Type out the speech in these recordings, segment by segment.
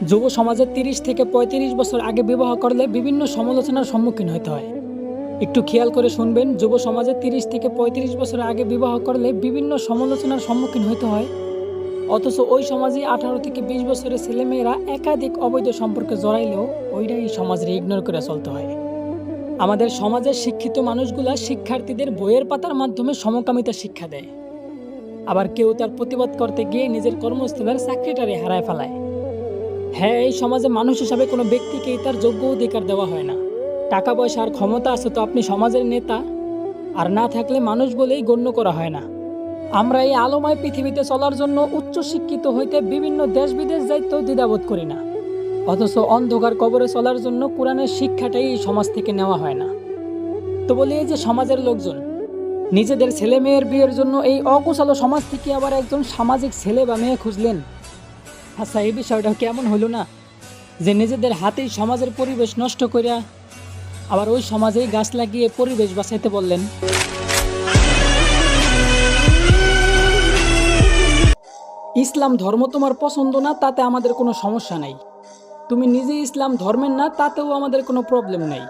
যুব সমাজে ৩০ থেকে ৩৫ বছর আগে বিবাহ করলে বিভিন্ন সমালোচনার সম্মুখীন হতে হয়। একটু খেয়াল করে শুনবেন, যুব সমাজে ৩০ থেকে ৩৫ বছর আগে বিবাহ করলে বিভিন্ন সমালোচনার সম্মুখীন হতে হয়। অথচ ওই সমাজে ১৮ থেকে ২০ বছরের ছেলেমেয়েরা একাধিক অবৈধ সম্পর্কে জড়াইলেও ওইটাই সমাজে ইগনোর করে চলতে হয়। আমাদের সমাজের শিক্ষিত মানুষগুলা শিক্ষার্থীদের বইয়ের পাতার মাধ্যমে সমকামিতা শিক্ষা দেয়। আবার কেউ তার প্রতিবাদ করতে গিয়ে নিজের কর্মস্থলের চাকরিটারে হারায় ফেলায়। হ্যাঁ, এই সমাজে মানুষ হিসাবে কোনো ব্যক্তিকেই তার যোগ্য অধিকার দেওয়া হয় না। টাকা পয়সা আর ক্ষমতা আছে তো আপনি সমাজের নেতা, আর না থাকলে মানুষ বলেই গণ্য করা হয় না। আমরা এই আলোময় পৃথিবীতে চলার জন্য উচ্চশিক্ষিত হইতে বিভিন্ন দেশ বিদেশ যাইতেও দ্বিধাবোধ করি না, অথচ অন্ধকার কবরে চলার জন্য কোরআনের শিক্ষাটাই এই সমাজ থেকে নেওয়া হয় না। তো বলি, এই যে সমাজের লোকজন নিজেদের ছেলে মেয়ের বিয়ের জন্য এই অকুশল সমাজ থেকে আবার একজন সামাজিক ছেলে বা মেয়ে খুঁজলেন। আচ্ছা, এই বিষয়টা কেমন হলো না, যে নিজেদের হাতেই সমাজের পরিবেশ নষ্ট করিয়া আবার ওই সমাজেই গাছ লাগিয়ে পরিবেশ বাঁচাইতে বললেন। ইসলাম ধর্ম তোমার পছন্দ না, তাতে আমাদের কোনো সমস্যা নাই। তুমি নিজে ইসলাম ধর্মের না, তাতেও আমাদের কোনো প্রবলেম নাই।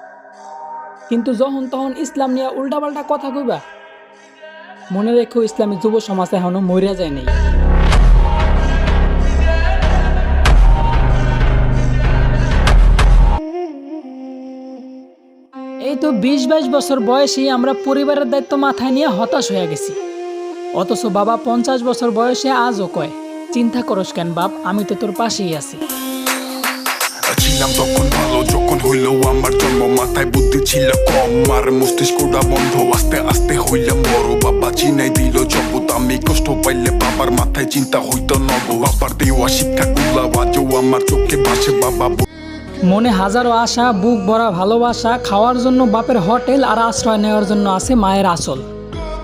কিন্তু যখন তখন ইসলাম নিয়ে উল্টাপাল্টা কথা কইবা, মনে রেখো ইসলামী যুব সমাজ এখনো মরিয়া যায় নাই। এই তো ২০-২২ বছর বয়সে আমরা পরিবারের দায়িত্ব মাথায় নিয়ে হতাশ হয়ে গেছি, অথচ বাবা ৫০ বছর বয়সে আজও কয়, চিন্তা করস কেন বাপ, আমি তো তোর পাশেই আছি। ছিলাম তখন ভালো, যখন হইলো আমার জন্ম, মাথায় বুদ্ধি ছিল কম, আর মস্তিষ্কটা বন্ধ। আস্তে আস্তে হইলাম বড়, বাবা চিনাই দিল জগৎ। আমি কষ্ট পাইলে বাবার মাথায় চিন্তা হইতো নব। বাবার দেওয়া শিক্ষা গুলা বাজো আমার চোখে ভাসে। বাবা মনে হাজারো আশা, বুক ভরা ভালোবাসা, খাওয়ার জন্য বাপের হোটেল আর আশ্রয় নেওয়ার জন্য আছে মায়ের আঁচল।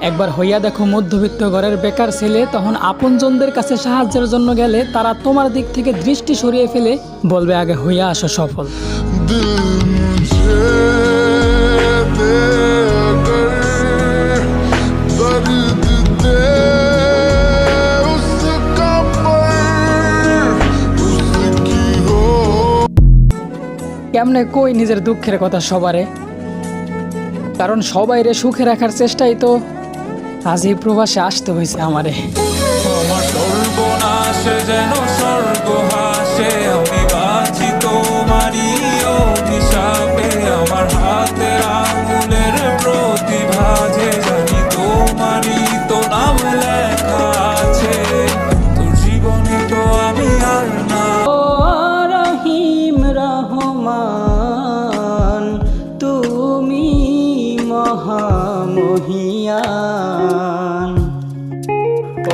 একবার হইয়া দেখো মধ্যবিত্ত ঘরের বেকার ছেলে, তখন আপনজনদের কাছে সাহায্যের জন্য গেলে তারা তোমার দিক থেকে দৃষ্টি সরিয়ে ফেলে বলবে, আগে হইয়া আসো সফল। কেমনে কই নিজের দুঃখের কথা সবারে, কারণ সবাইরে সুখে রাখার চেষ্টাই তো আজ এই প্রবাসে আসতে হয়েছে আমারে। আমার সর্বনাশে যেন স্বর্গ হাসে, আমি বাঁচি তোমারই অভিশাপে। আমার হাতের আঙুলের প্রতিভা যে জানি তোমারই তো নাম লেখা আছে। তোর জীবনে তো আমি আর না। ও রহিম রহমান, তুমি মহামহিয়ান।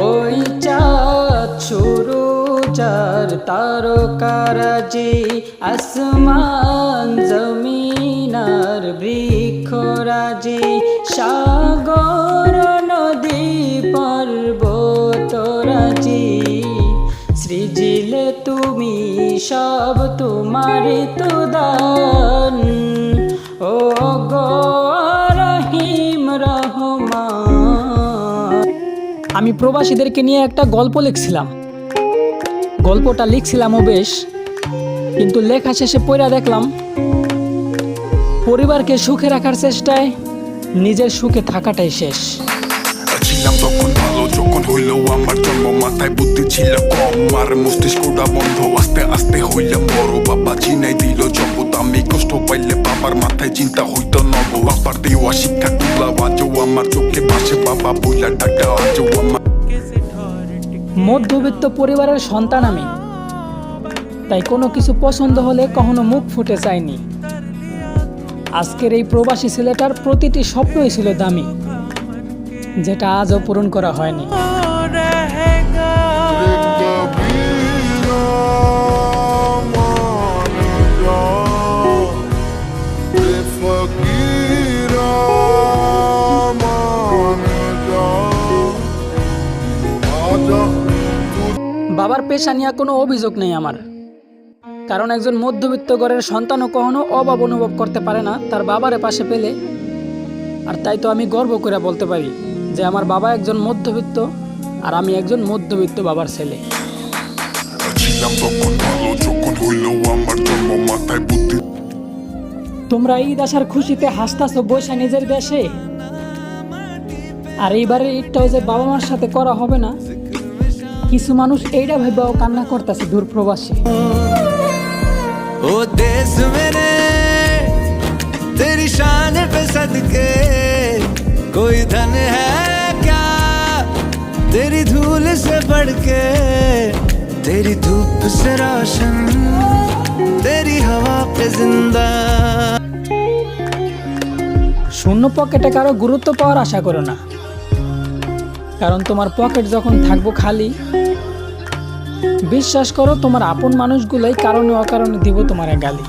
ওই চাঁদ সুরুজার তারকারাজি, আসমান জমিনার বৃক্ষরাজি, সাগর নদী পর্বতরাজি, সৃজিলে তুমি সব তোমারই তো দান। ও গো রহিম রহমান। আমি প্রবাসীদেরকে নিয়ে একটা গল্প লিখছিলাম। গল্পটা লিখছিলামও বেশ, কিন্তু লেখা শেষে পড়া দেখলাম পরিবারকে সুখে রাখার চেষ্টায় নিজের সুখে থাকাটাই শেষ। ছিলাম তখন ভালো, যখন হইলো আমার জন্ম, মাথায় বুদ্ধি ছিল কম, আর মস্তিষ্কটা বন্ধ। আস্তে আস্তে হইলাম বড়, বাবা চিনাই দিল জগৎ। আমি কষ্ট পাইলে বাবার মাথায় চিন্তা হইতো নব। বাবার দেওয়া শিক্ষা গুলা বাজো আমার চোখে ভাসে। বাবা বইলা ডাকা আজও আমার। মধ্যবিত্ত পরিবারের সন্তান আমি, তাই কোনো কিছু পছন্দ হলে কখনো মুখ ফুটে চাইনি। আজকের এই প্রবাসী ছেলেটার প্রতিটি স্বপ্নই ছিল দামি, যেটা আজও পূরণ করা হয়নি। বাবার পেশা নিয়ে কোনো অভিযোগ নেই আমার, কারণ একজন মধ্যবিত্ত ঘরের সন্তানও কখনো অভাব অনুভব করতে পারে না তার বাবারে পাশে পেলে। আর তাই তো আমি গর্ব করে বলতে পারি যে আমার বাবা একজন মধ্যবিত্ত, আর আমি একজন মধ্যবিত্ত বাবার ছেলে। ছিলাম তখন ভালো, যখন তোমরা ঈদ আসার খুশিতে হাসতাছো বৈশা নিজের দেশে, আর এইবারের ঈদটাও যে বাবা মার সাথে করা হবে না, কিছু মানুষ এইটা ভেবেও কান্না করতেছে দূর প্রবাসে। ओ देश मेरे तेरी शान पे सदके कोई धन है क्या तेरी धूल से बढ़ के, तेरी धूप से रोशन तेरी हवा पे जिंदा। শূন্য পকেটে কারো গুরুত্ব পাওয়ার আশা করো না, কারণ তোমার পকেট যখন থাকবো খালি, বিশ্বাস করো তোমার আপন মানুষগুলোই কারণে অকারণে দিব তোমার গালি।